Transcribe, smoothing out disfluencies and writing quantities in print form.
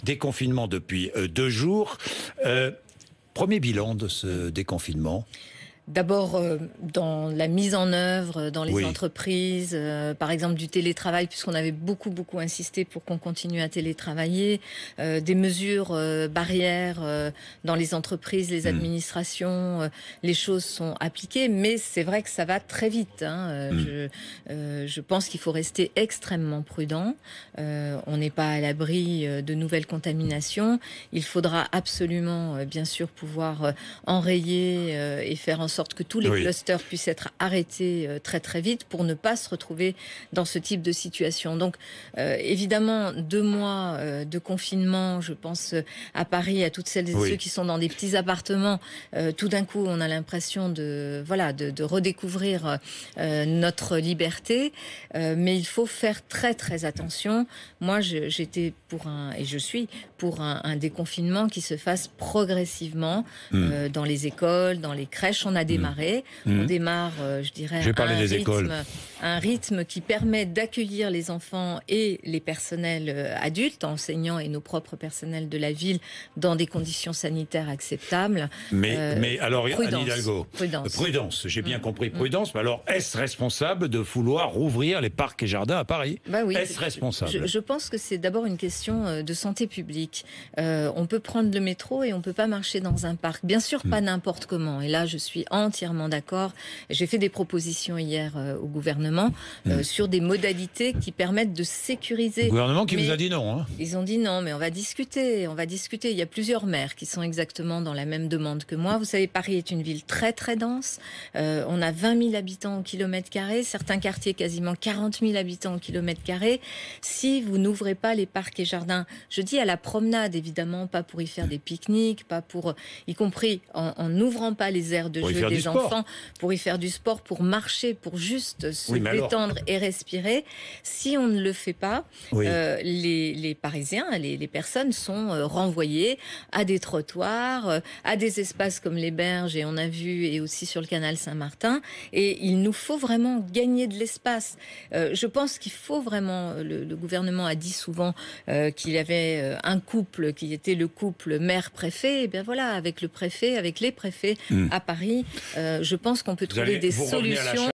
déconfinement depuis 2 jours. Premier bilan de ce déconfinement. D'abord, dans la mise en œuvre, dans les entreprises, par exemple du télétravail, puisqu'on avait beaucoup insisté pour qu'on continue à télétravailler, des mesures barrières dans les entreprises, les administrations, les choses sont appliquées, mais c'est vrai que ça va très vite. Je pense qu'il faut rester extrêmement prudent. On n'est pas à l'abri de nouvelles contaminations. Il faudra absolument, bien sûr, pouvoir enrayer et faire en sorte que tous les clusters puissent être arrêtés très vite pour ne pas se retrouver dans ce type de situation. Donc évidemment 2 mois de confinement, je pense à Paris, à toutes celles et ceux qui sont dans des petits appartements, tout d'un coup on a l'impression de redécouvrir notre liberté, mais il faut faire très attention. Moi j'étais pour je suis pour un déconfinement qui se fasse progressivement dans les écoles, dans les crèches. On a démarré. On démarre, je dirais, un rythme qui permet d'accueillir les enfants et les personnels adultes, enseignants et nos propres personnels de la ville, dans des conditions sanitaires acceptables. Mais alors, prudence. Anne Hidalgo, prudence. J'ai bien compris prudence. Mais alors, est-ce responsable de vouloir rouvrir les parcs et jardins à Paris? Oui, est-ce responsable? Je pense que c'est d'abord une question de santé publique. On peut prendre le métro et on peut pas marcher dans un parc. Bien sûr, pas n'importe comment. Et là, je suis entièrement d'accord. J'ai fait des propositions hier au gouvernement sur des modalités qui permettent de sécuriser. Le gouvernement qui vous a dit non, hein? Ils ont dit non, mais on va discuter. Il y a plusieurs maires qui sont exactement dans la même demande que moi. Vous savez, Paris est une ville très dense. On a 20 000 habitants au kilomètre carré. Certains quartiers, quasiment 40 000 habitants au kilomètre carré. Si vous n'ouvrez pas les parcs et jardins, je dis à la promenade, évidemment, pas pour y faire des pique-niques, pas pour, y compris en n'ouvrant pas les aires de jeu des enfants, pour y faire du sport, pour marcher, pour juste se détendre et respirer. Si on ne le fait pas, les Parisiens, les personnes sont renvoyées à des trottoirs, à des espaces comme les Berges, et on a vu, et aussi sur le canal Saint-Martin. Et il nous faut vraiment gagner de l'espace. Je pense qu'il faut vraiment, le gouvernement a dit souvent qu'il y avait un couple qui était le couple maire-préfet. Et bien voilà, avec le préfet, avec les préfets à Paris, je pense qu'on peut trouver des solutions.